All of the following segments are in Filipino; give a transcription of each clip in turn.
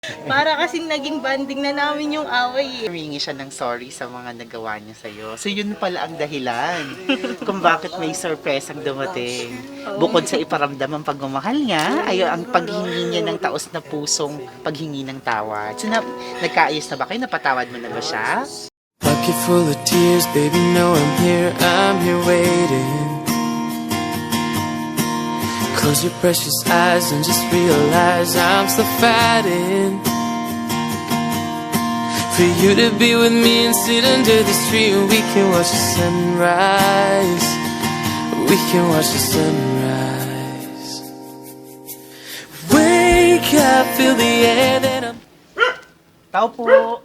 Para kasing naging banding na namin yung away eh. Humingi siya ng sorry sa mga nagawa niya sa'yo. So yun pala ang dahilan kung bakit may surprise ang dumating. Bukod sa iparamdam ang pagmamahal niya, ay ang paghingi niya ng taos na pusong paghingi ng tawad. So nagkaayos na ba kayo? Napatawad mo na ba siya? Bucket full of tears, baby, know I'm here waiting. Close your precious eyes and just realize I'm still fighting for you to be with me and sit under the tree and we can watch the sunrise. We can watch the sunrise. Wake up, feel the air that I'm... Tao po!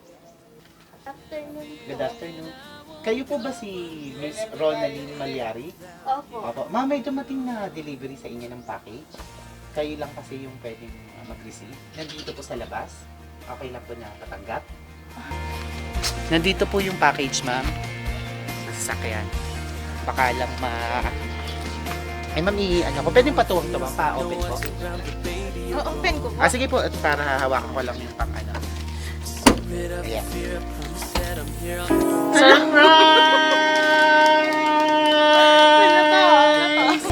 Good afternoon. Kayo po ba si Miss Ronaline Malyari? Opo. Opo. Ma'am, may dumating na delivery sa inyo ng package. Kayo lang kasi yung pwedeng mag-receive. Nandito po sa labas. Okay lang po na patanggap. Nandito po yung package, ma'am. Sa sasakyan. Baka lang Ay, ma'am, ano ko. Pwedeng patuwang to, ma'am. Pa-open po. Open ko po. Sige po. At para hawakan ko lang yung pang-ano. Ayan. Surprise!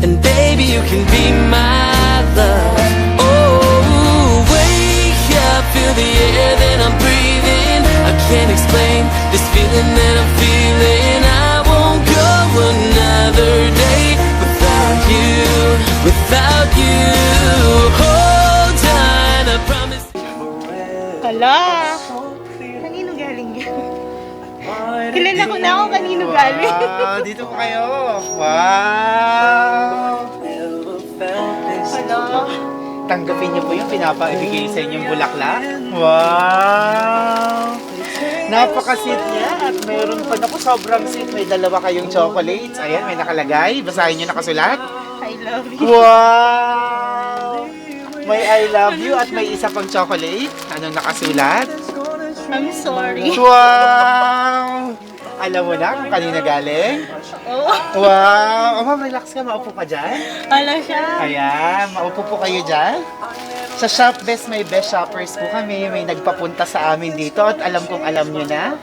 And baby, you can be my love. Oh, wake up, feel the air that I'm breathing. I can't explain this feeling that I'm feeling. I won't go another day without you, without you. Hold on, I promise. Hala! Kanino galing yan? Kilala ko na kung kanino galing. Wow, dito po kayo. Wow! Hala! Tanggapin niyo po yung pinapaibigay sa inyong bulaklak. Wow! Napaka-sweet niya at mayroon pa naku sobrang sweet. May dalawa kayong chocolates. Ayan, may nakalagay. Basahin niyo nakasulat. I love you. Wow! May I love you at may isa pang chocolate. Anong nakasulat? I'm sorry. Wow! Alam mo na kung kanina galing? Oh, Wow! Oh, ma'am, relax ka. Maupo ka dyan. hala siya. Ayan, maupo po kayo dyan. Sa Shop Best, may best shoppers po kami. May nagpapunta sa amin dito at alam kong alam nyo na.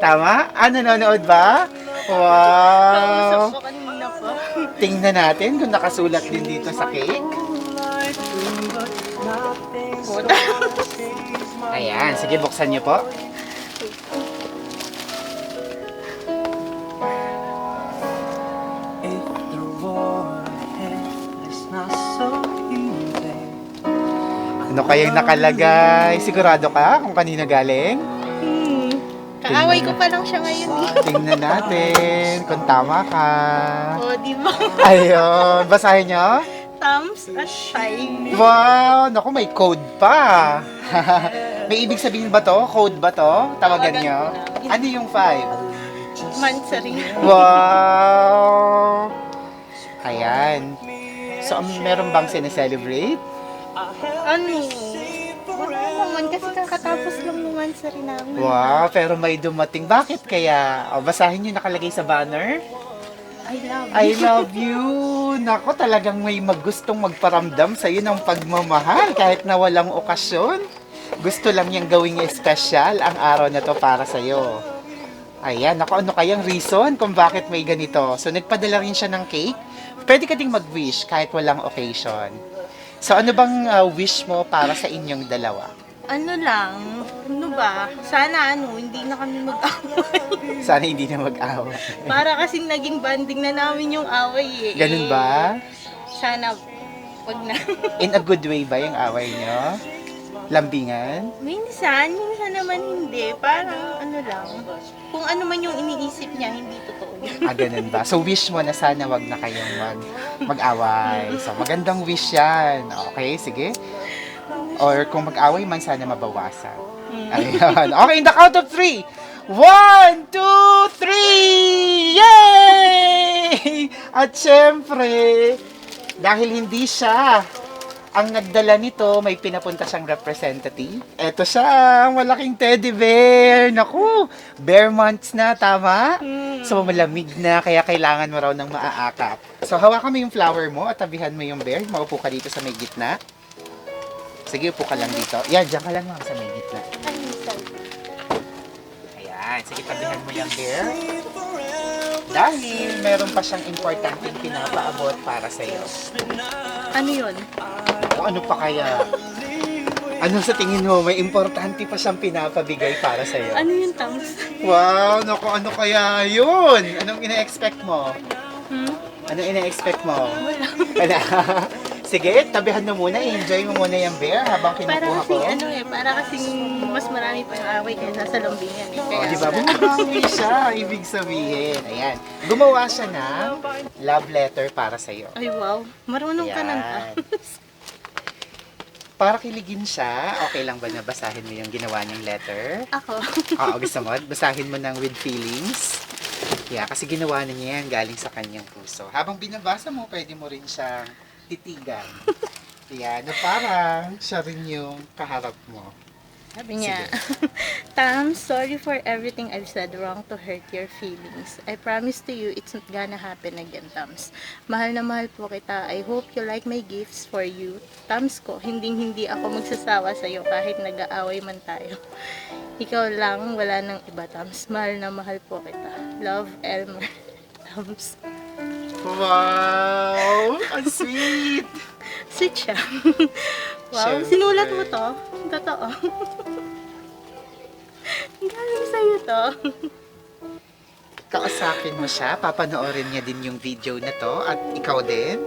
Tama? Nanonood ba? Kausap Wow! ko kanina pa. Tingnan natin kung nakasulat din dito sa cake. Ayan, sige buksan nyo po. Ano kayang nakalagay? Sigurado ka kung kanina galing? Kaaway ko pa lang siya ngayon eh. Tingnan natin kung tama ka. Oh, di ba? Ayun, basahin nyo. Thumbs at shine. Wow! Naku, may code pa. May ibig sabihin ba to? Code ba to? Tawagan nyo? Ano yung 5? Mansari. Wow! Ayan. So, meron bang sineselebrate? Ano? Wala naman kasi kakatapos lang ng mansari namin. Wow, pero may dumating. Bakit kaya? O, basahin nyo nakalagay sa banner. I love you. I love you. Nako, talagang may magustong magparamdam sa'yo ng pagmamahal kahit na walang okasyon. Gusto lang niyang gawing espesyal ang araw na to para sa'yo. Ayan, nako, ano kayang reason kung bakit may ganito? So, nagpadala rin siya ng cake. Pwede ka ding mag-wish kahit walang occasion. So, ano bang wish mo para sa inyong dalawa? Ano lang, ano ba? Sana hindi na kami mag-away. Sana hindi na mag-away. Para kasing naging banding na namin yung away eh. Ganun ba? Sana, wag na. In a good way ba yung away nyo? Lambingan? minsan naman hindi. Parang ano lang. Kung ano man yung iniisip niya, hindi totoo yun. Ganun ba? So, wish mo na sana wag na kayong mag-away. So, magandang wish yan. Okay, sige. Or kung mag-away man, sana mabawasan. Ayun. Okay, in the count of 3. 1, 2, 3! Yay! At syempre, dahil hindi siya ang nagdala nito, may pinapunta siyang representative. Eto siya, malaking teddy bear. Naku, bear months na, tama? So, malamig na, kaya kailangan mo raw ng maaakap. So, hawakan mo yung flower mo at tabihan mo yung bear. Maupo ka dito sa may gitna. Sige, upo ka lang dito. Yan, dyan ka lang ma'am sa may gitna. Ay, sorry. Ayan, sige, tabihan mo yung bear. Dahil meron pa siyang importanteng pinapaabot para sa'yo. Ano yun? O ano pa kaya? Ano sa tingin mo, may importante pa siyang pinapabigay para sa'yo? Ano yun, Tams? Wow, naku, ano kaya yun? Anong ina-expect mo? Hmm? Anong ina-expect mo? Wala. Wala. Sige, tabihan mo muna. Enjoy mo muna yung bear habang Para kinukuha kasi, ko. para kasing mas marami pa yung away kaysa sa lambingan. Eh. O, Kaya, di ba? Bumabawi siya, ibig sabihin. Ayan. Gumawa siya ng love letter para sa'yo. Ay, wow. Marunong ka nang Ayan. Para kiligin siya, okay lang ba na basahin mo yung ginawa niyang letter? Ako. Oo, gusto mo? Basahin mo ng with feelings. Yeah, kasi ginawa na niya yan galing sa kanyang puso. Habang binabasa mo, pwede mo rin siyang titigan. Yeah, na parang siya rin yung kaharap mo. Sabi niya, Tam, sorry for everything I've said wrong to hurt your feelings. I promise to you, it's not gonna happen again, Tams. Mahal na mahal po kita. I hope you like my gifts for you. Tams ko, hindi ako magsasawa sa'yo kahit nag-aaway man tayo. Ikaw lang, wala nang iba, Tams. Mahal na mahal po kita. Love, Elmer. Tams. Wow! Ang sweet! Sweet siya. Wow, Siyempre. sinulat mo to? Totoo. Galing sa'yo to. Kausapin mo siya, papanoorin niya din yung video na to, at ikaw din,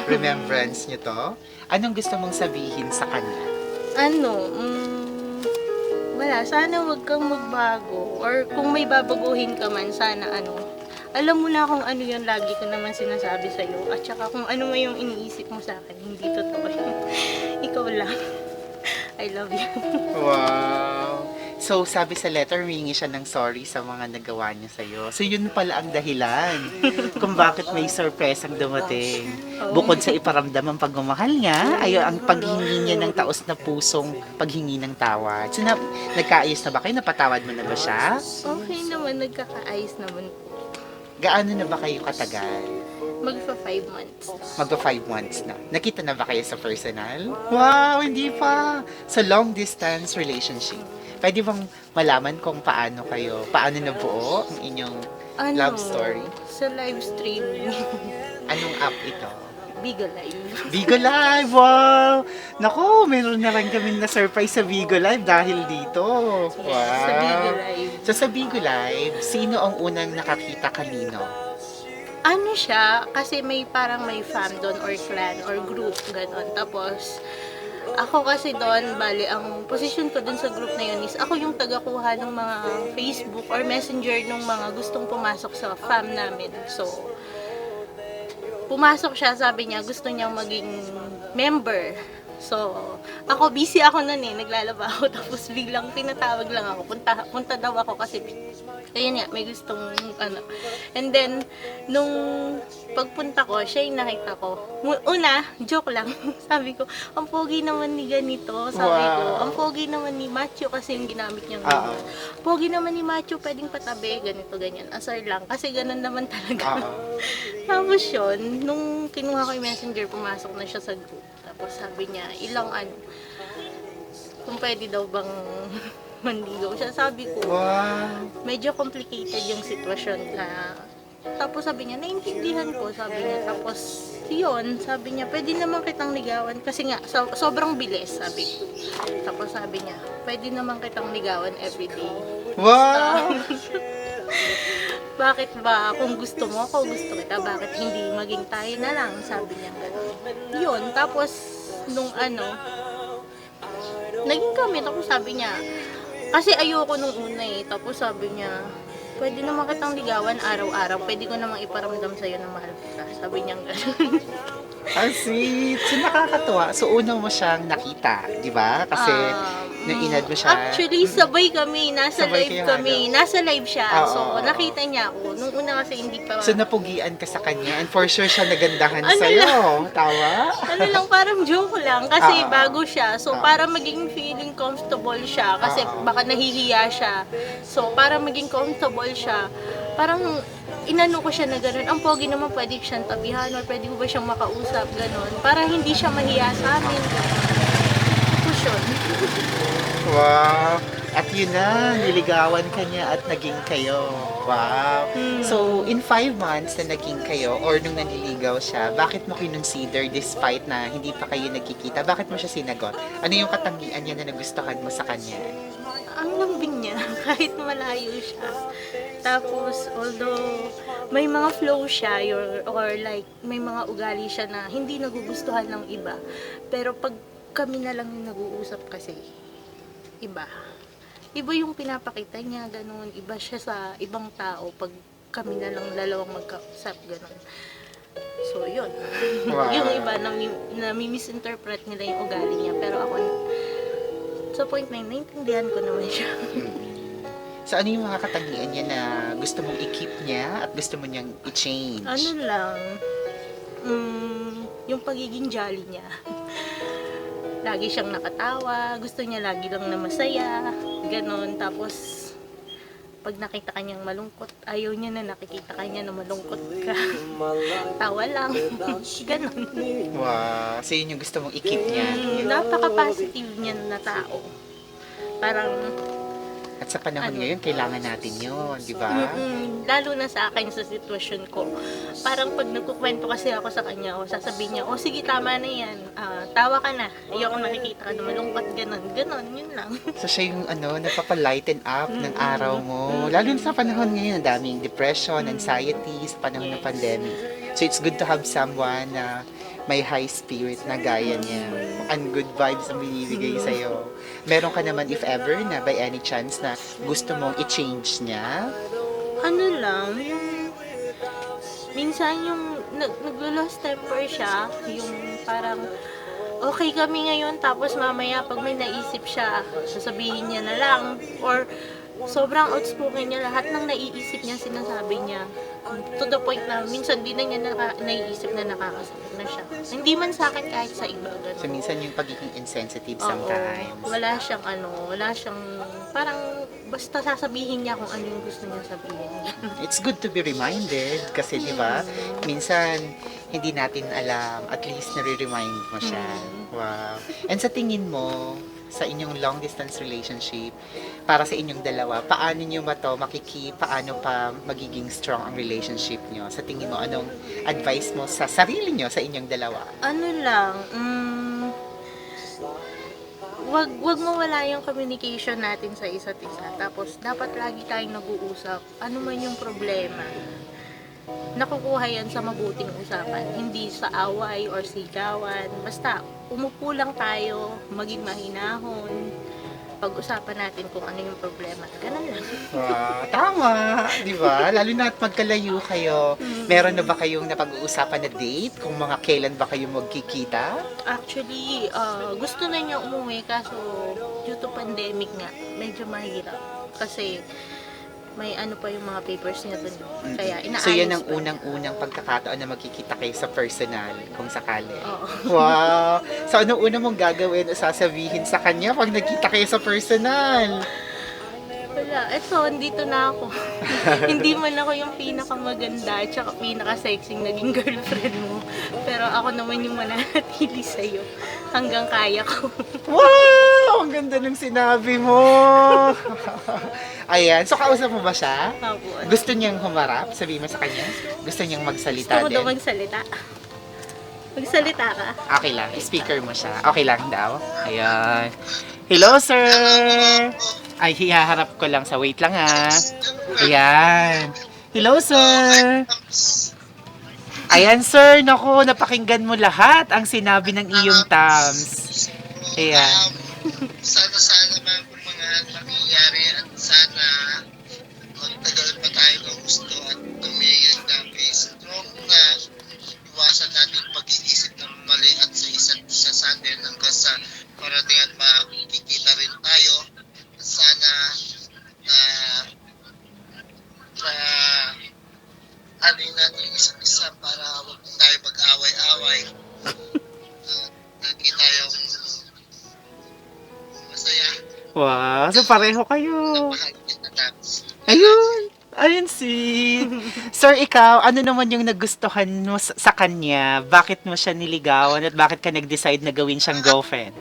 remembrance niyo to. Anong gusto mong sabihin sa kanya? Wala, sana wag kang magbago. Or kung may babaguhin ka man, sana alam mo na kung ano yung lagi ko naman sinasabi sa'yo. At saka kung ano mo yung iniisip mo sa akin, hindi totoo yun. Ikaw lang. I love you. Wow! So, sabi sa letter, humingi siya ng sorry sa mga nagawa niya sa'yo. So, yun pala ang dahilan kung bakit may surprise ang dumating. Bukod sa iparamdam ang pagmamahal niya, ay ang paghingi niya ng taos na pusong paghingi ng tawad. So, nagkaayos na ba kayo? Napatawad mo na ba siya? Okay naman, nagkakaayos naman po. Gaano na ba kayo katagal? Magpa 5 months. Magpa 5 months na. Nakita na ba kayo sa personal? Wow, hindi pa. Sa long distance relationship. Pwede bang malaman kung paano nabuo ang inyong love story? Sa live stream. Anong app ito? Bigo Live. Bigo Live! Wow! Naku, meron na lang kami na-surprise sa Bigo Live dahil dito. Wow! Sa Bigo Live. So sa Bigo Live, sino ang unang nakakita kanino? Ano siya, kasi may parang may fam doon or clan or group, gano'n. Tapos, ako kasi doon, bali, ang position ko doon sa group na yun is ako yung tagakuha ng mga Facebook or Messenger ng mga gustong pumasok sa fam namin. So, pumasok siya, sabi niya, gusto niyang maging member. So, ako, busy ako nun naglalaba ako, tapos biglang tinatawag lang ako, punta daw ako kasi, ayun nga, may gustong, And then, nung pagpunta ko, siya yung nakita ko. Una, joke lang, sabi ko, ang pogi naman ni ganito, sabi ko, ang pogi naman ni Macho, kasi yung ginamit niyang pogi naman ni Macho, pwedeng patabi, ganito, ganyan, asar lang, kasi ganun naman talaga. Tapos yun, nung kinuha ko yung messenger, pumasok na siya sa group. Tapos sabi niya, kung pwede daw bang manligaw siya. Sabi ko, medyo complicated yung sitwasyon na. Tapos sabi niya, naiintindihan ko, sabi niya. Tapos, yun, sabi niya, pwede naman kitang ligawan. Kasi nga, sobrang bilis, sabi ko. Tapos sabi niya, pwede naman kitang ligawan everyday. Wow! Bakit ba, kung gusto mo ako, gusto kita, bakit hindi maging tayo na lang, sabi niya. Yun, tapos, nung naging kami, tapos sabi niya, kasi ayoko nung una tapos sabi niya, pwede naman kitang ligawan araw-araw, pwede ko namang iparamdam sa'yo na mahal kita, sabi niya gano'n. Ang sweet. So, nakakatuwa. So, una mo siyang nakita, di ba? Kasi, nung inad mo siya. Actually, sabay kami. Nasa Sabay live kayo, kami. Nasa live siya. Oo. So, nakita niya ako. Nung una kasi hindi pa. So, napugian ka sa kanya. And for sure, siya nagandahan Ano sa'yo. Tawa? lang, parang joke lang. Kasi Oo. bago siya. So, para maging feeling comfortable siya. Kasi baka nahihiya siya. So, para maging comfortable siya, parang inano ko siya na gano'n. Ang pogi naman, pwede siyang tabihan or pwede ko ba siyang makausap, gano'n. Para hindi siya mahiya sa amin. Tapos sitwasyon. Wow. At yun na, niligawan ka niya at naging kayo. Wow. So, in 5 months na naging kayo or nung nanliligaw siya, bakit mo kinonsider despite na hindi pa kayo nagkikita? Bakit mo siya sinagot? Ano yung katangian niya na nagustuhan mo sa kanya? Ang lambing niya, kahit malayo siya. Tapos, although may mga flow siya or like may mga ugali siya na hindi nagugustuhan ng iba. Pero pag kami na lang yung nag-uusap kasi, iba. Iba yung pinapakita niya, ganun. Iba siya sa ibang tao pag kami na lang dalawang magkausap, ganun. So, yun. Wow. Yung iba, nami-misinterpret nila yung ugali niya. Pero ako, sa point na yun, naintindihan ko naman siya. So, ano yung mga katangian niya na gusto mong i-keep niya at gusto mo niyang i-change? Ano lang, yung pagiging jolly niya. Lagi siyang nakatawa, gusto niya lagi lang na masaya, ganon. Tapos, pag nakita kanyang malungkot, ayaw niya na nakikita kanya na malungkot ka. Tawa lang, ganon. Wow. So, yun yung gusto mong i-keep niya. Napaka-positive niya na tao. Parang, At sa panahon ngayon, kailangan natin yun, di ba? lalo na sa akin sa sitwasyon ko. Parang pag nagkukwento kasi ako sa kanya, o sasabihin niya, oh sige tama na yan, tawa ka na, ayoko nakikita ka na malungkot, ganon, yun lang. So, siya yung napapalighten up ng araw mo. Lalo na sa panahon ngayon, ang daming depression, anxiety, sa panahon ng pandemic. So, it's good to have someone na may high spirit na gaya niya. And good vibes ang binibigay sa'yo. Meron ka naman, if ever, na by any chance na gusto mong i-change niya? Ano lang, yung minsan yung naglo-lost temper siya, yung parang okay kami ngayon tapos mamaya pag may naisip siya, sasabihin niya na lang, or sobrang outspoken niya, lahat ng naiisip niya sinasabi niya, to the point na minsan di na niya naiisip na nakakasakit na siya. Hindi man sa akin, kahit sa iba, ganun. So, minsan yung pagiging insensitive Oo. sometimes. Wala siyang parang basta sasabihin niya kung ano yung gusto niya sabihin. It's good to be reminded kasi, di ba, minsan hindi natin alam, at least nare-remind mo siya. Wow. And sa tingin mo, sa inyong long distance relationship, para sa inyong dalawa, paano nyo ba to paano pa magiging strong ang relationship nyo? Sa tingin mo, anong advice mo sa sarili nyo sa inyong dalawa? Ano lang, wag mawala yung communication natin sa isa't isa. Tapos, dapat lagi tayong nag-uusap. Ano man yung problema, nakukuha yan sa mabuting usapan. Hindi sa away or sigawan. Basta, umupo lang tayo, maging mahinahon. Pag-usapan natin kung ano yung problema. Ganun lang. Wow, tama, di ba? Lalo na at magkalayo kayo. Meron na ba kayong napag-uusapan na date? Kung mga kailan ba kayo magkikita? Actually, gusto na niya umuwi kaso due to pandemic nga, medyo mahirap. Kasi may ano pa yung mga papers niya dun. Kaya inaayos So, yan ang pa. unang-unang pagkakataon na magkikita kayo sa personal, kung sakali. Oo. Wow! So, ano una mong gagawin o sasabihin sa kanya pag nagkita kayo sa personal? Wala. Eto, dito na ako. Hindi man ako yung pinakamaganda at saka pinaka-sexy naging girlfriend mo. Pero ako naman yung mananatili sa'yo hanggang kaya ko. Wow! Ang ganda ng sinabi mo! Ayan. So, kausap mo ba siya? Tapos, Gusto niyang humarap? Sabihin mo sa kanya? Gusto niyang magsalita gusto mo daw din? magsalita. Magsalita ka. Okay lang. Speaker mo siya. Okay lang daw. Ayan. Hello, sir! Ay, hihaharap ko lang sa wait lang ha. Ayan. Hello, sir! Ayan, sir. Naku, napakinggan mo lahat ang sinabi ng iyong Tams. Ayan. Sana mga mga mangyayari at sana magtagal pa tayo ng gusto at tumigil natin strong na iwasan natin pag-iisip ng mali at sa isa't isa sa atin hanggang sa parating at makikita rin tayo. Sana na ano natin isa't isa para huwag tayo mag-away-away. Lagi tayong masaya. Wow, so pareho kayo. Mahal kita, Tabs. Ayun. Ayun si... Sir, ikaw, ano naman yung nagustuhan mo sa kanya? Bakit mo siya niligawan at bakit ka nag-decide na gawin siyang girlfriend?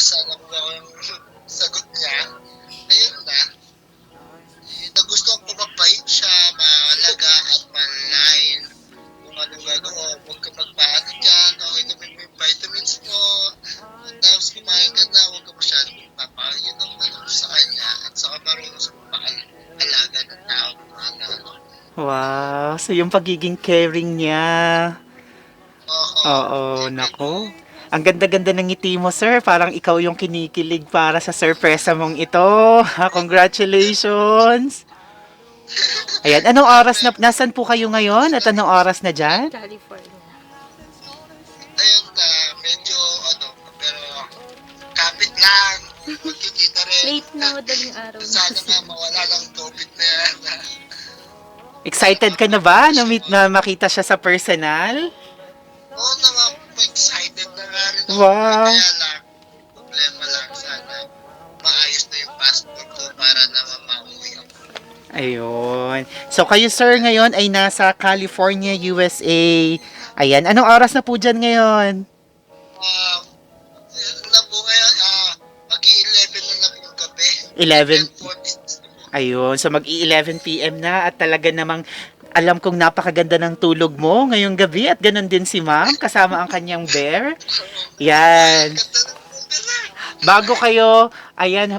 nasa nakuha ko yung sagot niya. Ayun na. Nagustuhan ko mabait siya, mahalaga at malain. Kung anong gagawin, huwag ka magpaano dyan, o inumin mo yung vitamins mo. Tapos kumain ka na, huwag ka masyadong magpapakain. Yun ang ano sa kanya. At saka marunong sa pag-alaga ng tao. Wow, so yung pagiging caring niya. Oo. Oo, nako. Ang ganda-ganda ng ngiti mo, sir. Parang ikaw yung kinikilig para sa sorpresa mong ito. Congratulations! Ayan, anong oras na, nasan po kayo ngayon? At anong oras na dyan? California. Ayun na, medyo ano, pero kapit lang. Magkikita rin. Late na madaling araw na. Sana nga mawala lang COVID na yan. Excited ka na ba na makita siya sa personal? Oo naman, excited na nga rin ako. Wow. Kaya lang, problema lang sana. Maayos na yung passport ko para naman mauwi ako. Ayun. So kayo, sir, ngayon ay nasa California, USA. Ayan, anong oras na po dyan ngayon? Na po ngayon, mag-i-11 na pong gabi. 11. 10:46 na po. Ayun, so mag-i-11 p.m. na at talaga namang alam kong napakaganda ng tulog mo ngayong gabi at ganun din si ma'am kasama ang kanyang bear. Yan. Ganda ng pera.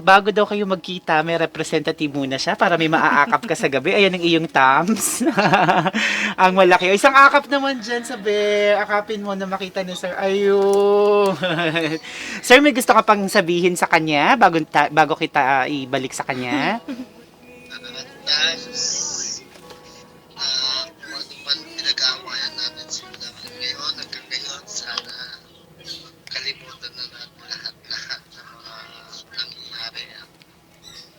Bago daw kayo magkita, may representative muna siya para may maaakap ka sa gabi. Ayan ang iyong thumbs. Ang malaki. Isang akap naman dyan sa bear. Akapin mo na makita ni sir. Ayun. Sir, may gusto ka pang sabihin sa kanya bago kita ibalik sa kanya? Tapos, kung ano man pinag-aawayan natin simula ngayon, hanggang ngayon, sana kalimutan na natin lahat ng mga nangyayari.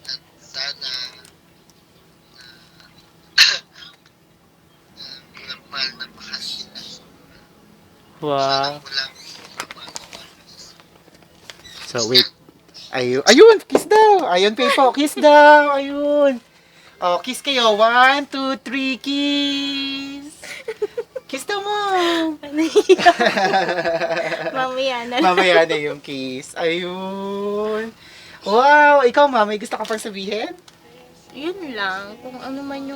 At sana mahal na mahal kita. Wow. Walang magagawa. So, wait. Ayun, kiss daw. Ayun, Pepo, kiss daw. Ayun. Oh, kiss kayo. 1, 2, 3, kiss. Kiss daw mo. Mamaya na. Mamaya na yung kiss. Ayun. Wow, ikaw, ma, may gusto ka pang sabihin? Yun lang, kung ano man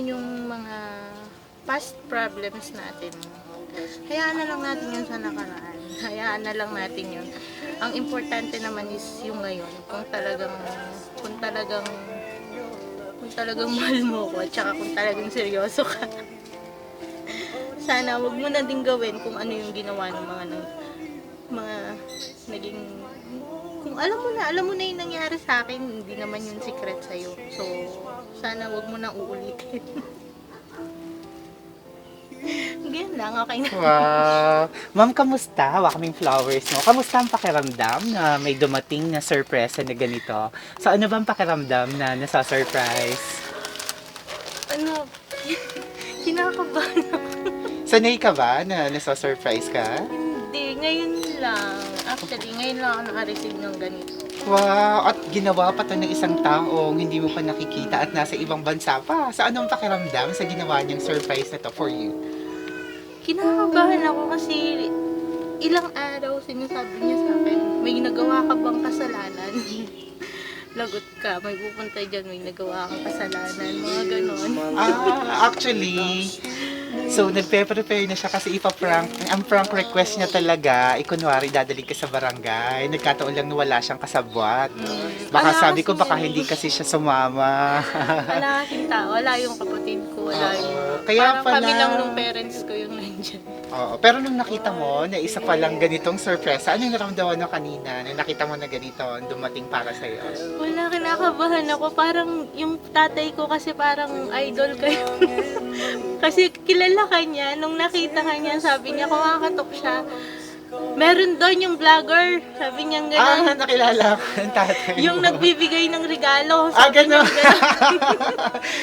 yung mga past problems natin. Hayaan na lang natin yun sa nakaraan. Hayaan na lang natin yun. Ang importante naman is yung ngayon. Kung talagang mahal mo ko, at saka kung talagang seryoso ka. Sana wag mo na din gawin kung ano yung ginawa ng mga naging, kung alam mo na yung nangyari sa akin, hindi naman yung secret sa'yo. So, sana wag mo na uulitin. Ganyan lang, okay na. Wow. Ma'am, kamusta? Hawak kaming flowers mo. Kamusta ang pakiramdam na may dumating na surprise na ganito? So, ano bang pakiramdam na nasa-surprise? Kinakabahan ako. Sanay ka ba na nasa-surprise ka? Hindi, ngayon lang. Actually, ngayon lang ako naka-receive ng ganito. Wow, at ginawa pa to ng isang taong hindi mo pa nakikita at nasa ibang bansa pa. So, anong pakiramdam sa ginawa niyang surprise na to for you? Kinakabahan ako kasi ilang araw sinasabi niya sa akin, may nagawa ka bang kasalanan? Lagot ka, may pupunta dyan, may nagawa kang kasalanan, mga ganon. Actually, so nagpe-prepare na siya kasi ipaprank. Ang prank request niya talaga, kunwari dadaling ka sa barangay. Nagkataon lang na wala siyang kasabwat. Baka Wala sabi ko, kasi baka yun. hindi kasi siya sumama. Wala kasing tao, wala yung kapatid ko, wala Oo. yung... Kaya parang kami pala- lang nung parents ko yung nandyan. Oo, pero nung nakita mo na isa pa lang ganitong surprise, anong naramdaman mo kanina nung nakita mo na ganito ang dumating para sa'yo? Wala, kinakabahan ako. Parang yung tatay ko kasi parang idol kayo. Kasi kilala ka niya. Nung nakita ka niya, sabi niya, kumakatok siya. Meron doon yung vlogger. Sabi niya gano'n. Nakilala ko yung tatay mo. Yung nagbibigay ng regalo. Gano'n. Niya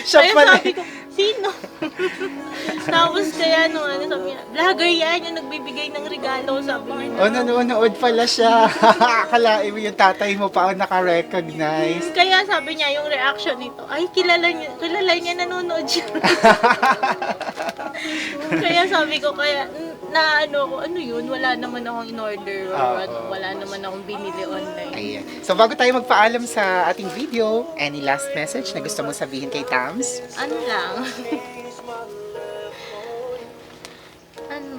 Siya Kaya pala. sabi ko, sino? Tapos kaya nung sabi niya, vlogger yan yung nagbibigay ng regalo. Sabi niya. Nanonood pala siya. Akalain mo yung tatay mo pa ang naka-recognize. Kaya sabi niya, yung reaction nito, ay kilala niya nanonood siya. Kaya sabi ko, kaya na ano yun, wala naman akong in-order or Oo. wala naman akong binili online. Ayan. So bago tayo magpaalam sa ating video, any last message na gusto mong sabihin kay Tams? Ano lang?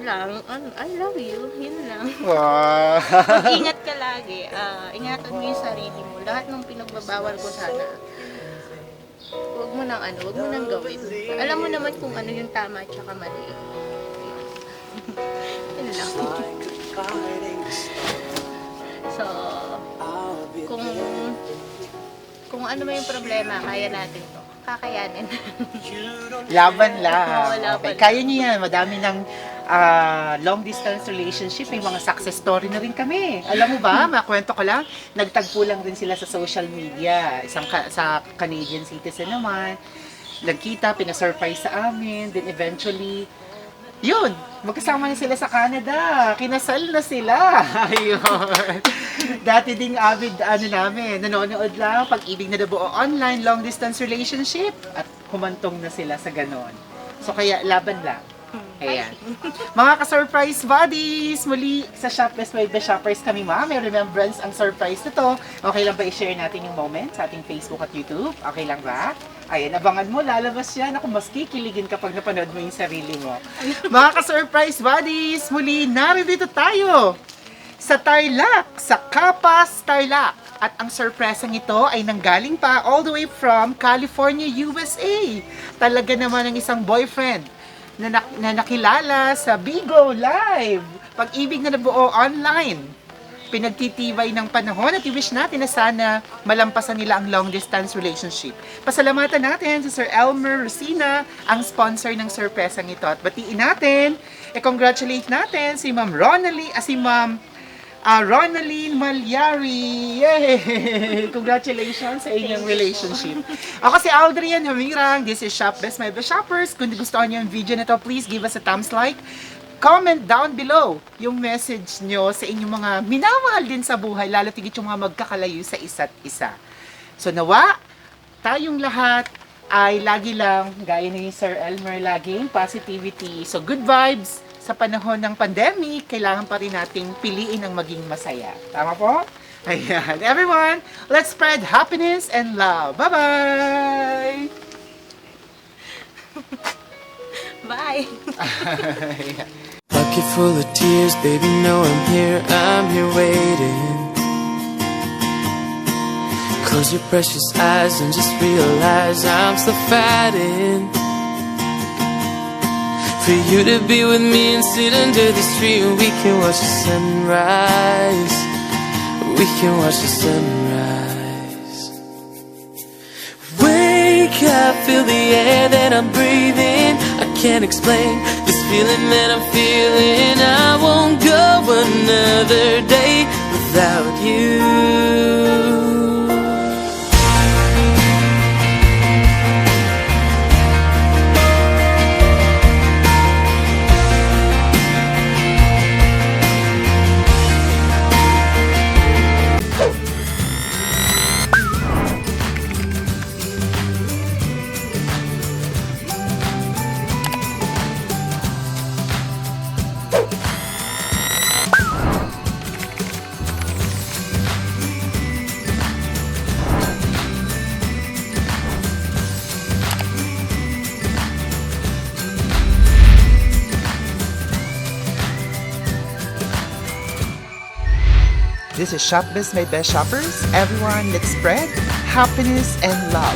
I love you, yun lang. Wow. Ingat ka lagi, ingatan mo yung sarili mo. Lahat ng pinagbabawal ko sana, huwag mo nang gawin. Alam mo naman kung ano yung tama at saka mali. Yun lang. So, kung ano may yung problema, kaya natin to. Kakayanin. Laban lang. Oo, laban Okay. lang. Kaya niyo yan. Madami ng long distance relationship. May mga success story na rin kami. Alam mo ba, makwento ko lang, nagtagpo lang din sila sa social media. Sa Canadian citizen naman. Nagkita, pinasurprise sa amin. Then eventually, yun, magkasama na sila sa Canada. Kinasal na sila. Ayun. Dati ding avid, namin, nanonood lang, pag-ibig na nabuo online, long distance relationship. At humantong na sila sa ganon. So kaya, laban lang. Ayan. Mga ka-surprise buddies, muli sa Shop Best by Best Shoppers kami may remembrance ang surprise na to. Okay lang ba i-share natin yung moment sa ating Facebook at YouTube? Okay lang ba? Ayan, abangan mo, lalabas yan. Ako, mas kikiligin kapag napanood mo yung sarili mo. Mga ka-surprise buddies, muli narito tayo sa Tarlac, sa Kapas, Tarlac. At ang surpresang ito ay nanggaling pa all the way from California, USA. Talaga naman ang isang boyfriend na nakilala sa Bigo Live. Pag-ibig na nabuo online. Pinagtitibay ng panahon at i-wish natin na sana malampasan nila ang long distance relationship. Pasalamatan natin si Sir Elmer Rosina, ang sponsor ng surpresang ito. At batiin natin, congratulate natin si Ma'am Ronaline Malyari. Yay! Congratulations sa inyong relationship. Ako si Aldrian Hamirang. This is Shop Best My Best Shoppers. Kung gusto niyo yung video na to, please give us a thumbs like. Comment down below yung message nyo sa inyong mga minamahal din sa buhay, lalo tigit yung mga magkakalayo sa isa't isa. So nawa, tayong lahat ay lagi lang, gaya ni Sir Elmer, laging positivity. So good vibes. Sa panahon ng pandemic, kailangan pa rin nating piliin ang maging masaya. Tama po? Ayan. Everyone, let's spread happiness and love. Bye-bye! Bye! Bucket full of tears, baby, know I'm here waiting. Close your precious eyes and just realize I'm still fighting for you to be with me and sit under this tree and we can watch the sunrise. We can watch the sunrise. Wake up, feel the air that I'm breathing. I can't explain this feeling that I'm feeling. I won't go another day without you. This is Shop Best My Best Shoppers. Everyone, let's spread happiness and love.